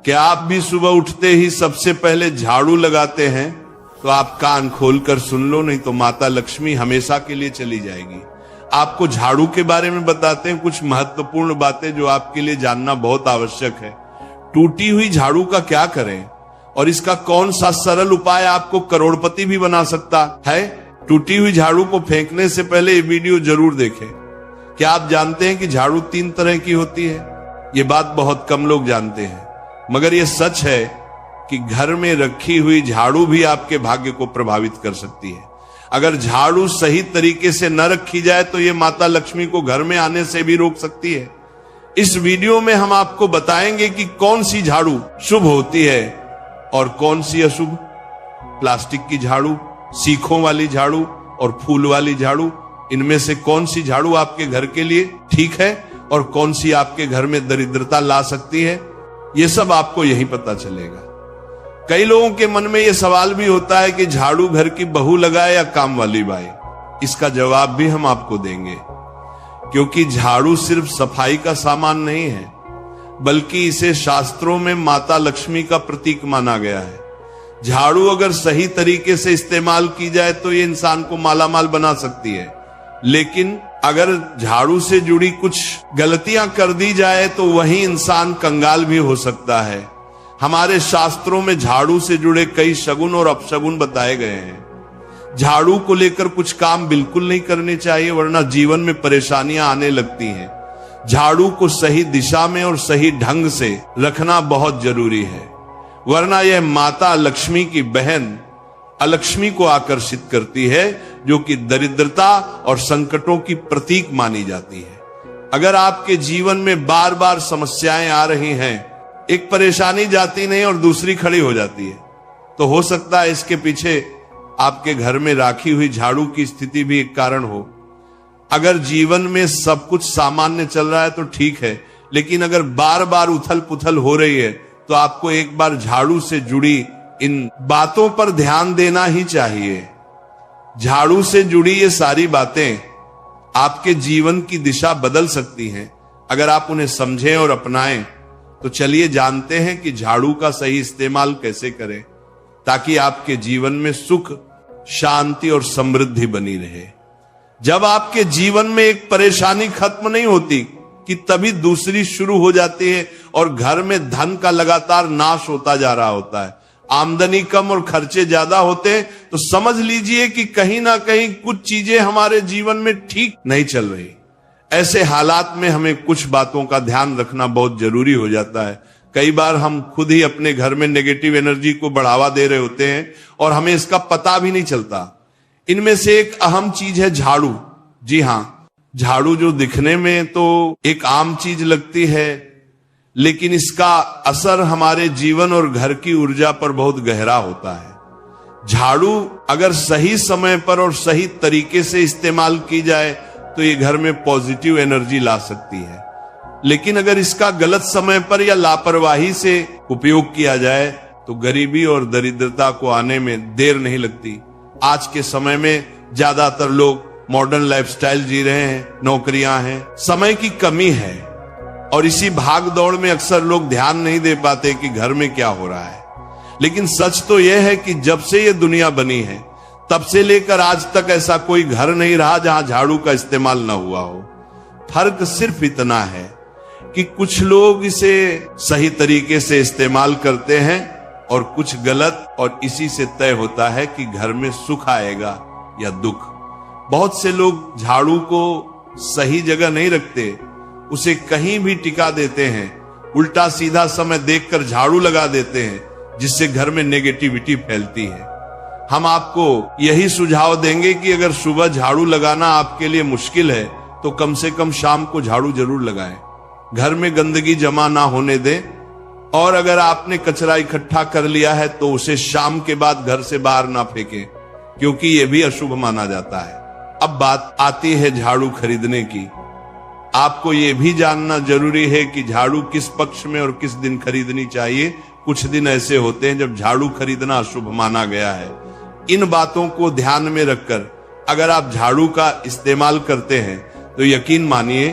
क्या आप भी सुबह उठते ही सबसे पहले झाड़ू लगाते हैं? तो आप कान खोलकर सुन लो, नहीं तो माता लक्ष्मी हमेशा के लिए चली जाएगी। आपको झाड़ू के बारे में बताते हैं कुछ महत्वपूर्ण बातें जो आपके लिए जानना बहुत आवश्यक है। टूटी हुई झाड़ू का क्या करें और इसका कौन सा सरल उपाय आपको करोड़पति भी बना सकता है? टूटी हुई झाड़ू को फेंकने से पहले ये वीडियो जरूर देखें। क्या आप जानते हैं कि झाड़ू 3 तरह की होती है? ये बात बहुत कम लोग जानते हैं, मगर ये सच है कि घर में रखी हुई झाड़ू भी आपके भाग्य को प्रभावित कर सकती है। अगर झाड़ू सही तरीके से न रखी जाए तो ये माता लक्ष्मी को घर में आने से भी रोक सकती है। इस वीडियो में हम आपको बताएंगे कि कौन सी झाड़ू शुभ होती है और कौन सी अशुभ। प्लास्टिक की झाड़ू, सीखों वाली झाड़ू और फूल वाली झाड़ू, इनमें से कौन सी झाड़ू आपके घर के लिए ठीक है और कौन सी आपके घर में दरिद्रता ला सकती है, ये सब आपको यही पता चलेगा। कई लोगों के मन में यह सवाल भी होता है कि झाड़ू घर की बहू लगाए या काम वाली बाई। इसका जवाब भी हम आपको देंगे, क्योंकि झाड़ू सिर्फ सफाई का सामान नहीं है, बल्कि इसे शास्त्रों में माता लक्ष्मी का प्रतीक माना गया है। झाड़ू अगर सही तरीके से इस्तेमाल की जाए तो ये इंसान को मालामाल बना सकती है, लेकिन अगर झाड़ू से जुड़ी कुछ गलतियां कर दी जाए तो वही इंसान कंगाल भी हो सकता है। हमारे शास्त्रों में झाड़ू से जुड़े कई शगुन और अपशगुन बताए गए हैं। झाड़ू को लेकर कुछ काम बिल्कुल नहीं करने चाहिए, वरना जीवन में परेशानियां आने लगती हैं। झाड़ू को सही दिशा में और सही ढंग से रखना बहुत जरूरी है, वरना यह माता लक्ष्मी की बहन अलक्ष्मी को आकर्षित करती है, जो कि दरिद्रता और संकटों की प्रतीक मानी जाती है। अगर आपके जीवन में बार बार समस्याएं आ रही हैं, एक परेशानी जाती नहीं और दूसरी खड़ी हो जाती है, तो हो सकता है इसके पीछे आपके घर में राखी हुई झाड़ू की स्थिति भी एक कारण हो। अगर जीवन में सब कुछ सामान्य चल रहा है तो ठीक है, लेकिन अगर बार बार उथल पुथल हो रही है तो आपको एक बार झाड़ू से जुड़ी इन बातों पर ध्यान देना ही चाहिए। झाड़ू से जुड़ी ये सारी बातें आपके जीवन की दिशा बदल सकती हैं अगर आप उन्हें समझें और अपनाएं। तो चलिए जानते हैं कि झाड़ू का सही इस्तेमाल कैसे करें, ताकि आपके जीवन में सुख, शांति और समृद्धि बनी रहे। जब आपके जीवन में एक परेशानी खत्म नहीं होती कि तभी दूसरी शुरू हो जाती है और घर में धन का लगातार नाश होता जा रहा होता है। आमदनी कम और खर्चे ज्यादा होते हैं, तो समझ लीजिए कि कहीं ना कहीं कुछ चीजें हमारे जीवन में ठीक नहीं चल रही। ऐसे हालात में हमें कुछ बातों का ध्यान रखना बहुत जरूरी हो जाता है। कई बार हम खुद ही अपने घर में नेगेटिव एनर्जी को बढ़ावा दे रहे होते हैं और हमें इसका पता भी नहीं चलता। इनमें से एक अहम चीज है झाड़ू। जी हाँ, झाड़ू जो दिखने में तो एक आम चीज लगती है, लेकिन इसका असर हमारे जीवन और घर की ऊर्जा पर बहुत गहरा होता है। झाड़ू अगर सही समय पर और सही तरीके से इस्तेमाल की जाए तो ये घर में पॉजिटिव एनर्जी ला सकती है, लेकिन अगर इसका गलत समय पर या लापरवाही से उपयोग किया जाए तो गरीबी और दरिद्रता को आने में देर नहीं लगती। आज के समय में ज्यादातर लोग मॉडर्न लाइफस्टाइल जी रहे हैं, नौकरियां हैं, समय की कमी है और इसी भाग दौड़ में अक्सर लोग ध्यान नहीं दे पाते कि घर में क्या हो रहा है। लेकिन सच तो यह है कि जब से ये दुनिया बनी है तब से लेकर आज तक ऐसा कोई घर नहीं रहा जहां झाड़ू का इस्तेमाल न हुआ हो। फर्क सिर्फ इतना है कि कुछ लोग इसे सही तरीके से इस्तेमाल करते हैं और कुछ गलत, और इसी से तय होता है कि घर में सुख आएगा या दुख। बहुत से लोग झाड़ू को सही जगह नहीं रखते, उसे कहीं भी टिका देते हैं, उल्टा सीधा समय देखकर झाड़ू लगा देते हैं, जिससे घर में नेगेटिविटी फैलती है। हम आपको यही सुझाव देंगे कि अगर सुबह झाड़ू लगाना आपके लिए मुश्किल है तो कम से कम शाम को झाड़ू जरूर लगाएं। घर में गंदगी जमा ना होने दें, और अगर आपने कचरा इकट्ठा कर लिया है तो उसे शाम के बाद घर से बाहर ना फेंकें, क्योंकि यह भी अशुभ माना जाता है। अब बात आती है झाड़ू खरीदने की। आपको यह भी जानना जरूरी है कि झाड़ू किस पक्ष में और किस दिन खरीदनी चाहिए। कुछ दिन ऐसे होते हैं जब झाड़ू खरीदना अशुभ माना गया है। इन बातों को ध्यान में रखकर अगर आप झाड़ू का इस्तेमाल करते हैं तो यकीन मानिए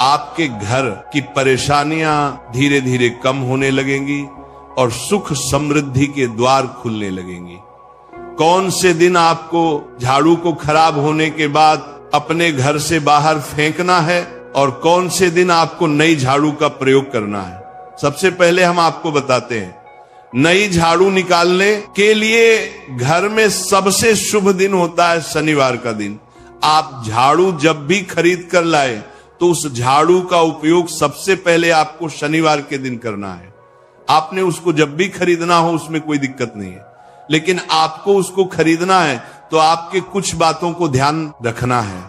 आपके घर की परेशानियां धीरे धीरे कम होने लगेंगी, और सुख समृद्धि के द्वार खुलने लगेंगे। कौन से दिन आपको झाड़ू को खराब होने के बाद अपने घर से बाहर फेंकना है और कौन से दिन आपको नई झाड़ू का प्रयोग करना है, सबसे पहले हम आपको बताते हैं। नई झाड़ू निकालने के लिए घर में सबसे शुभ दिन होता है शनिवार का दिन। आप झाड़ू जब भी खरीद कर लाए तो उस झाड़ू का उपयोग सबसे पहले आपको शनिवार के दिन करना है। आपने उसको जब भी खरीदना हो उसमें कोई दिक्कत नहीं है, लेकिन आपको उसको खरीदना है तो आपके कुछ बातों को ध्यान रखना है।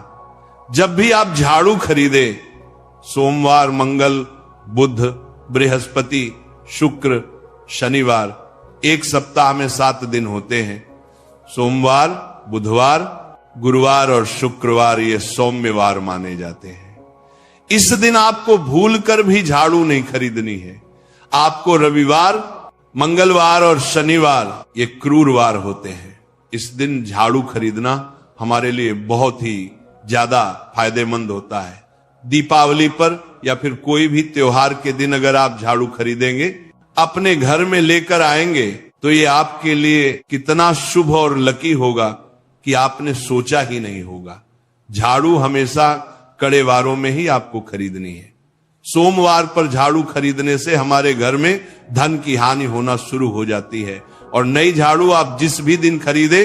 जब भी आप झाड़ू खरीदे, सोमवार, मंगल, बुध, बृहस्पति, शुक्र, शनिवार, एक सप्ताह में 7 दिन होते हैं। सोमवार, बुधवार, गुरुवार और शुक्रवार ये सौम्यवार माने जाते हैं। इस दिन आपको भूलकर भी झाड़ू नहीं खरीदनी है। आपको रविवार, मंगलवार और शनिवार ये क्रूरवार होते हैं। इस दिन झाड़ू खरीदना हमारे लिए बहुत ही ज्यादा फायदेमंद होता है। दीपावली पर या फिर कोई भी त्योहार के दिन अगर आप झाड़ू खरीदेंगे, अपने घर में लेकर आएंगे तो ये आपके लिए कितना शुभ और लकी होगा कि आपने सोचा ही नहीं होगा। झाड़ू हमेशा कड़े वारों में ही आपको खरीदनी है। सोमवार पर झाड़ू खरीदने से हमारे घर में धन की हानि होना शुरू हो जाती है। और नई झाड़ू आप जिस भी दिन खरीदे,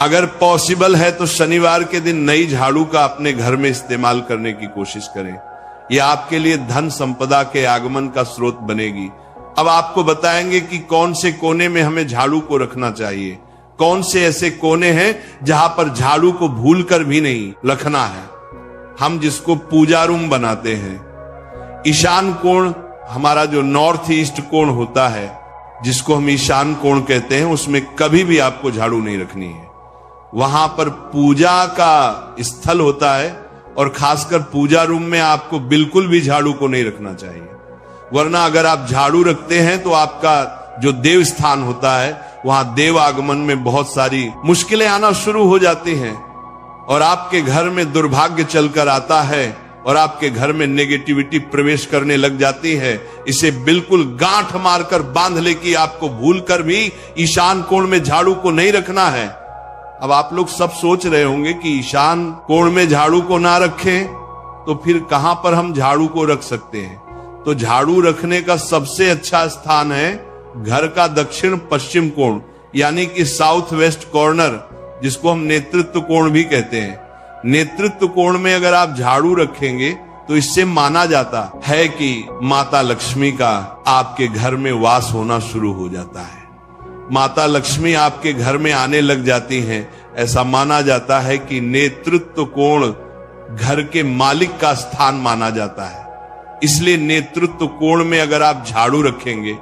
अगर पॉसिबल है तो शनिवार के दिन नई झाड़ू का अपने घर में इस्तेमाल करने की कोशिश करें। यह आपके लिए धन संपदा के आगमन का स्रोत बनेगी। अब आपको बताएंगे कि कौन से कोने में हमें झाड़ू को रखना चाहिए, कौन से ऐसे कोने हैं जहां पर झाड़ू को भूलकर भी नहीं रखना है। हम जिसको पूजा रूम बनाते हैं, ईशान कोण हमारा जो नॉर्थ ईस्ट कोण होता है, जिसको हम ईशान कोण कहते हैं, उसमें कभी भी आपको झाड़ू नहीं रखनी है। वहां पर पूजा का स्थल होता है और खासकर पूजा रूम में आपको बिल्कुल भी झाड़ू को नहीं रखना चाहिए। वरना अगर आप झाड़ू रखते हैं तो आपका जो देव स्थान होता है वहां देव आगमन में बहुत सारी मुश्किलें आना शुरू हो जाती हैं और आपके घर में दुर्भाग्य चलकर आता है और आपके घर में नेगेटिविटी प्रवेश करने लग जाती है। इसे बिल्कुल गांठ मारकर बांध ले कि आपको भूलकर भी ईशान कोण में झाड़ू को नहीं रखना है। अब आप लोग सब सोच रहे होंगे कि ईशान कोण में झाड़ू को ना रखें तो फिर कहां पर हम झाड़ू को रख सकते हैं। तो झाड़ू रखने का सबसे अच्छा स्थान है घर का दक्षिण पश्चिम कोण, यानी कि साउथ वेस्ट कॉर्नर, जिसको हम नेतृत्व कोण भी कहते हैं। नेतृत्व कोण में अगर आप झाड़ू रखेंगे तो इससे माना जाता है कि माता लक्ष्मी का आपके घर में वास होना शुरू हो जाता है। माता लक्ष्मी आपके घर में आने लग जाती हैं। ऐसा माना जाता है कि नेतृत्व कोण घर के मालिक का स्थान माना जाता है। इसलिए नेतृत्व कोण में अगर आप झाड़ू रखेंगे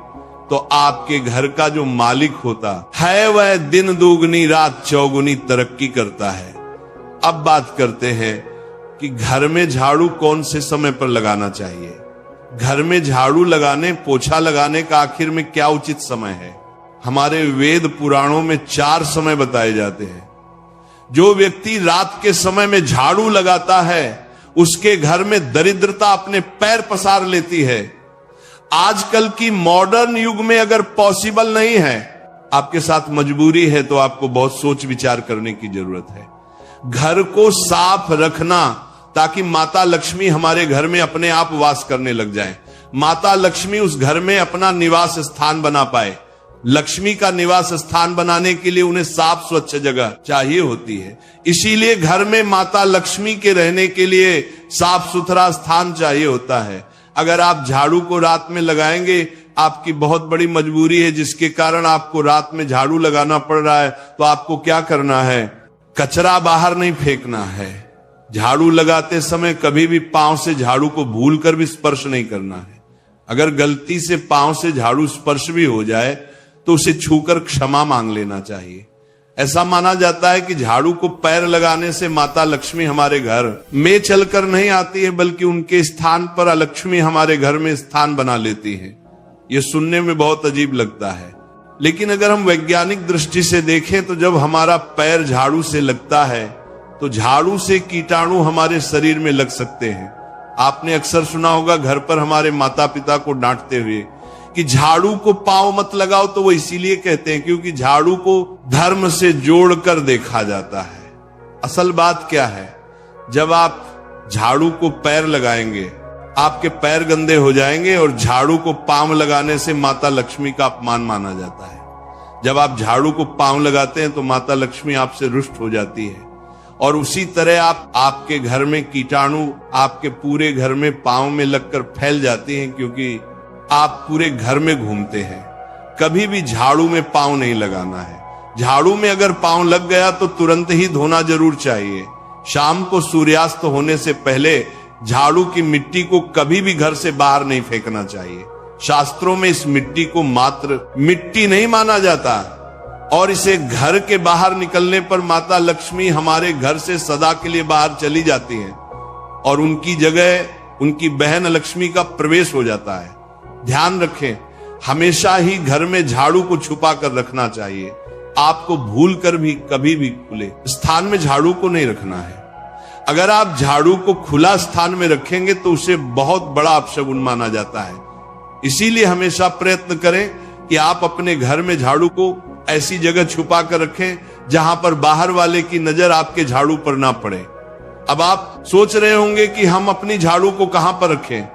तो आपके घर का जो मालिक होता है वह दिन दुगनी रात चौगुनी तरक्की करता है। अब बात करते हैं कि घर में झाड़ू कौन से समय पर लगाना चाहिए। घर में झाड़ू लगाने, पोछा लगाने का आखिर में क्या उचित समय है। हमारे वेद पुराणों में 4 समय बताए जाते हैं। जो व्यक्ति रात के समय में झाड़ू लगाता है उसके घर में दरिद्रता अपने पैर पसार लेती है। आजकल की मॉडर्न युग में अगर पॉसिबल नहीं है, आपके साथ मजबूरी है, तो आपको बहुत सोच विचार करने की जरूरत है। घर को साफ रखना ताकि माता लक्ष्मी हमारे घर में अपने आप वास करने लग जाए। माता लक्ष्मी उस घर में अपना निवास स्थान बना पाए। लक्ष्मी का निवास स्थान बनाने के लिए उन्हें साफ स्वच्छ जगह चाहिए होती है। इसीलिए घर में माता लक्ष्मी के रहने के लिए साफ सुथरा स्थान चाहिए होता है। अगर आप झाड़ू को रात में लगाएंगे, आपकी बहुत बड़ी मजबूरी है जिसके कारण आपको रात में झाड़ू लगाना पड़ रहा है, तो आपको क्या करना है, कचरा बाहर नहीं फेंकना है। झाड़ू लगाते समय कभी भी पांव से झाड़ू को भूलकर भी स्पर्श नहीं करना है। अगर गलती से पांव से झाड़ू स्पर्श भी हो जाए तो उसे छूकर क्षमा मांग लेना चाहिए। ऐसा माना जाता है कि झाड़ू को पैर लगाने से माता लक्ष्मी हमारे घर में चलकर नहीं आती है, बल्कि उनके स्थान पर लक्ष्मी हमारे घर में स्थान बना लेती है। यह सुनने में बहुत अजीब लगता है, लेकिन अगर हम वैज्ञानिक दृष्टि से देखें तो जब हमारा पैर झाड़ू से लगता है तो झाड़ू से कीटाणु हमारे शरीर में लग सकते हैं। आपने अक्सर सुना होगा घर पर हमारे माता पिता को डांटते हुए कि झाड़ू को पांव मत लगाओ, तो वो इसीलिए कहते हैं क्योंकि झाड़ू को धर्म से जोड़कर देखा जाता है। असल बात क्या है, जब आप झाड़ू को पैर लगाएंगे, आपके पैर गंदे हो जाएंगे और झाड़ू को पांव लगाने से माता लक्ष्मी का अपमान माना जाता है। जब आप झाड़ू को पांव लगाते हैं तो माता लक्ष्मी आपसे रुष्ट हो जाती है। और उसी तरह आपके घर में कीटाणु आपके पूरे घर में पांव में लगकर फैल जाती हैं, क्योंकि आप पूरे घर में घूमते हैं। कभी भी झाड़ू में पांव नहीं लगाना है। झाड़ू में अगर पांव लग गया तो तुरंत ही धोना जरूर चाहिए। शाम को सूर्यास्त होने से पहले झाड़ू की मिट्टी को कभी भी घर से बाहर नहीं फेंकना चाहिए। शास्त्रों में इस मिट्टी को मात्र मिट्टी नहीं माना जाता, और इसे घर के बाहर निकलने पर माता लक्ष्मी हमारे घर से सदा के लिए बाहर चली जाती हैं और उनकी जगह उनकी बहन लक्ष्मी का प्रवेश हो जाता है। ध्यान रखें, हमेशा ही घर में झाड़ू को छुपा कर रखना चाहिए। आपको भूल कर भी कभी भी खुले स्थान में झाड़ू को नहीं रखना है। अगर आप झाड़ू को खुला स्थान में रखेंगे तो उसे बहुत बड़ा अपशगुन माना जाता है। इसीलिए हमेशा प्रयत्न करें कि आप अपने घर में झाड़ू को ऐसी जगह छुपा कर रखें जहां पर बाहर वाले की नजर आपके झाड़ू पर ना पड़े। अब आप सोच रहे होंगे कि हम अपनी झाड़ू को कहां पर रखें,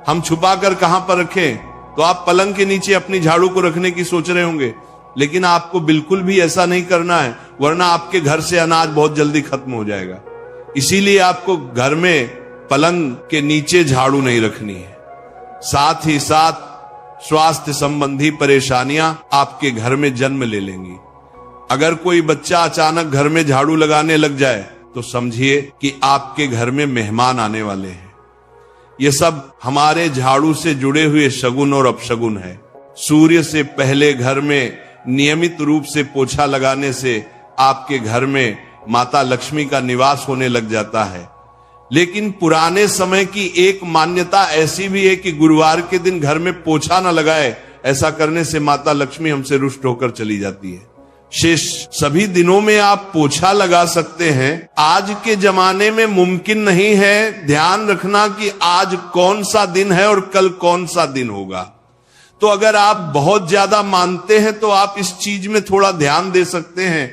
हम छुपा कर कहां पर रखें, तो आप पलंग के नीचे अपनी झाड़ू को रखने की सोच रहे होंगे, लेकिन आपको बिल्कुल भी ऐसा नहीं करना है, वरना आपके घर से अनाज बहुत जल्दी खत्म हो जाएगा। इसीलिए आपको घर में पलंग के नीचे झाड़ू नहीं रखनी है। साथ ही साथ स्वास्थ्य संबंधी परेशानियां आपके घर में जन्म ले लेंगी। अगर कोई बच्चा अचानक घर में झाड़ू लगाने लग जाए तो समझिए कि आपके घर में मेहमान आने वाले हैं। ये सब हमारे झाड़ू से जुड़े हुए शगुन और अपशगुन है। सूर्य से पहले घर में नियमित रूप से पोछा लगाने से आपके घर में माता लक्ष्मी का निवास होने लग जाता है। लेकिन पुराने समय की एक मान्यता ऐसी भी है कि गुरुवार के दिन घर में पोछा न लगाए, ऐसा करने से माता लक्ष्मी हमसे रुष्ट होकर चली जाती है। शेष सभी दिनों में आप पोछा लगा सकते हैं। आज के जमाने में मुमकिन नहीं है। ध्यान रखना कि आज कौन सा दिन है और कल कौन सा दिन होगा। तो अगर आप बहुत ज्यादा मानते हैं तो आप इस चीज में थोड़ा ध्यान दे सकते हैं।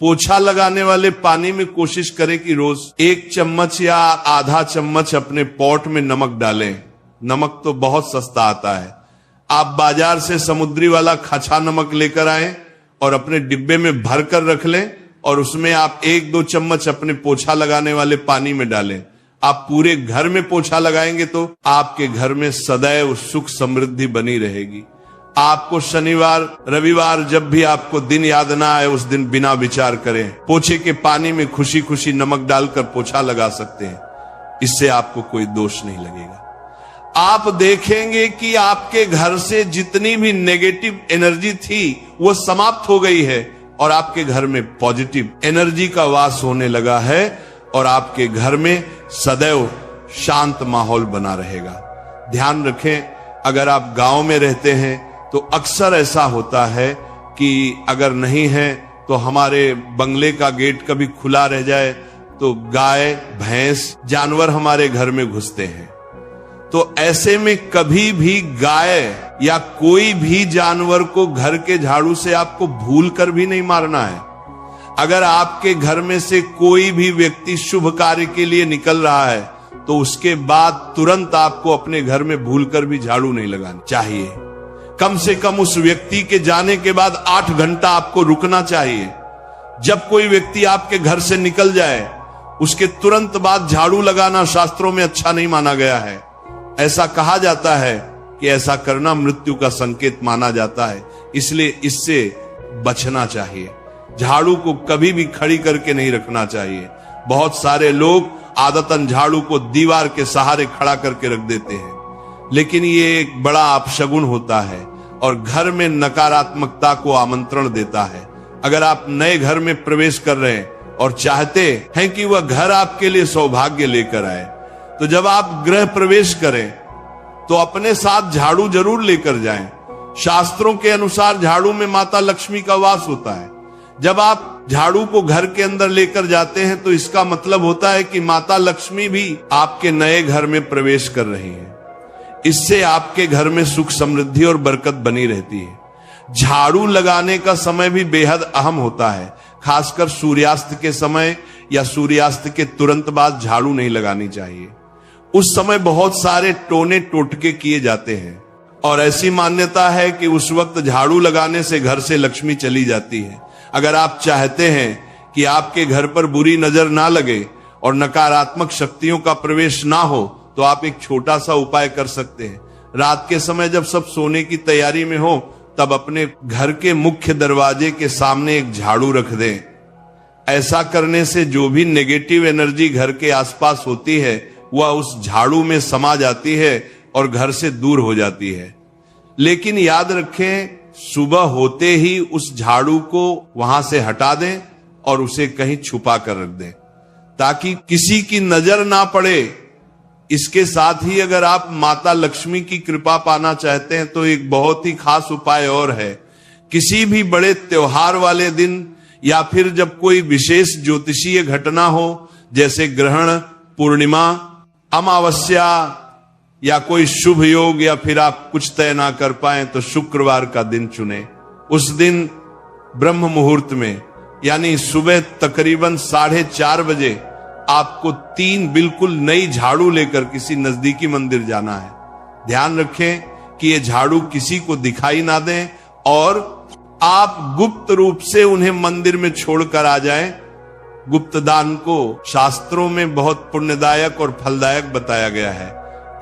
पोछा लगाने वाले पानी में कोशिश करें कि रोज 1 चम्मच या आधा चम्मच अपने पॉट में नमक डालें। नमक तो बहुत सस्ता आता है। आप बाजार से समुद्री वाला खचा नमक लेकर आए और अपने डिब्बे में भर कर रख लें और उसमें आप 1-2 चम्मच अपने पोछा लगाने वाले पानी में डालें। आप पूरे घर में पोछा लगाएंगे तो आपके घर में सदैव सुख समृद्धि बनी रहेगी। आपको शनिवार रविवार जब भी आपको दिन याद ना आए, उस दिन बिना विचार करें पोछे के पानी में खुशी खुशी नमक डालकर पोछा लगा सकते हैं। इससे आपको कोई दोष नहीं लगेगा। आप देखेंगे कि आपके घर से जितनी भी नेगेटिव एनर्जी थी वो समाप्त हो गई है और आपके घर में पॉजिटिव एनर्जी का वास होने लगा है और आपके घर में सदैव शांत माहौल बना रहेगा। ध्यान रखें, अगर आप गांव में रहते हैं तो अक्सर ऐसा होता है कि अगर नहीं है तो हमारे बंगले का गेट कभी खुला रह जाए तो गाय भैंस जानवर हमारे घर में घुसते हैं। तो ऐसे में कभी भी गाय या कोई भी जानवर को घर के झाड़ू से आपको भूल कर भी नहीं मारना है। अगर आपके घर में से कोई भी व्यक्ति शुभ कार्य के लिए निकल रहा है तो उसके बाद तुरंत आपको अपने घर में भूलकर भी झाड़ू नहीं लगानी चाहिए। कम से कम उस व्यक्ति के जाने के बाद 8 घंटा आपको रुकना चाहिए। जब कोई व्यक्ति आपके घर से निकल जाए उसके तुरंत बाद झाड़ू लगाना शास्त्रों में अच्छा नहीं माना गया है। ऐसा कहा जाता है कि ऐसा करना मृत्यु का संकेत माना जाता है, इसलिए इससे बचना चाहिए। झाड़ू को कभी भी खड़ी करके नहीं रखना चाहिए। बहुत सारे लोग आदतन झाड़ू को दीवार के सहारे खड़ा करके रख देते हैं, लेकिन ये एक बड़ा अपशगुन होता है और घर में नकारात्मकता को आमंत्रण देता है। अगर आप नए घर में प्रवेश कर रहे हैं और चाहते हैं कि वह घर आपके लिए सौभाग्य लेकर आए, तो जब आप गृह प्रवेश करें तो अपने साथ झाड़ू जरूर लेकर जाएं। शास्त्रों के अनुसार झाड़ू में माता लक्ष्मी का वास होता है। जब आप झाड़ू को घर के अंदर लेकर जाते हैं तो इसका मतलब होता है कि माता लक्ष्मी भी आपके नए घर में प्रवेश कर रही हैं। इससे आपके घर में सुख समृद्धि और बरकत बनी रहती है। झाड़ू लगाने का समय भी बेहद अहम होता है, खासकर सूर्यास्त के समय या सूर्यास्त के तुरंत बाद झाड़ू नहीं लगानी चाहिए। उस समय बहुत सारे टोने टोटके किए जाते हैं और ऐसी मान्यता है कि उस वक्त झाड़ू लगाने से घर से लक्ष्मी चली जाती है। अगर आप चाहते हैं कि आपके घर पर बुरी नजर ना लगे और नकारात्मक शक्तियों का प्रवेश ना हो, तो आप एक छोटा सा उपाय कर सकते हैं। रात के समय जब सब सोने की तैयारी में हो, तब अपने घर के मुख्य दरवाजे के सामने एक झाड़ू रख दें। ऐसा करने से जो भी नेगेटिव एनर्जी घर के आसपास होती है वह उस झाड़ू में समा जाती है और घर से दूर हो जाती है। लेकिन याद रखें, सुबह होते ही उस झाड़ू को वहां से हटा दें और उसे कहीं छुपा कर रख दें ताकि किसी की नजर ना पड़े। इसके साथ ही अगर आप माता लक्ष्मी की कृपा पाना चाहते हैं तो एक बहुत ही खास उपाय और है। किसी भी बड़े त्योहार वाले दिन या फिर जब कोई विशेष ज्योतिषीय घटना हो, जैसे ग्रहण, पूर्णिमा, अमावस्या या कोई शुभ योग, या फिर आप कुछ तय ना कर पाए तो शुक्रवार का दिन चुने। उस दिन ब्रह्म मुहूर्त में यानी सुबह तकरीबन 4:30 बजे आपको 3 बिल्कुल नई झाड़ू लेकर किसी नजदीकी मंदिर जाना है। ध्यान रखें कि ये झाड़ू किसी को दिखाई ना दें और आप गुप्त रूप से उन्हें मंदिर में छोड़कर आ जाएं। गुप्त दान को शास्त्रों में बहुत पुण्यदायक और फलदायक बताया गया है।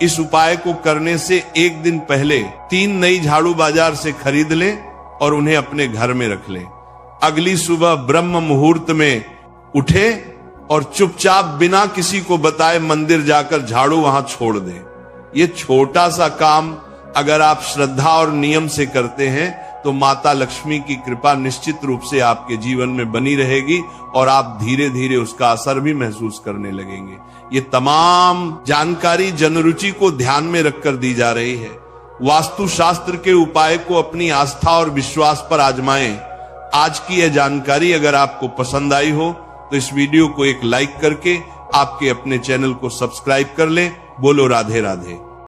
इस उपाय को करने से एक दिन पहले 3 नई झाड़ू बाजार से खरीद लें और उन्हें अपने घर में रख लें। अगली सुबह ब्रह्म मुहूर्त में उठे और चुपचाप बिना किसी को बताए मंदिर जाकर झाड़ू वहां छोड़ दें। ये छोटा सा काम अगर आप श्रद्धा और नियम से करते हैं तो माता लक्ष्मी की कृपा निश्चित रूप से आपके जीवन में बनी रहेगी और आप धीरे धीरे उसका असर भी महसूस करने लगेंगे। ये तमाम जानकारी जनरुचि को ध्यान में रखकर दी जा रही है। वास्तु शास्त्र के उपाय को अपनी आस्था और विश्वास पर आजमाएं। आज की यह जानकारी अगर आपको पसंद आई हो तो इस वीडियो को एक लाइक करके आपके अपने चैनल को सब्सक्राइब कर लें। बोलो राधे राधे।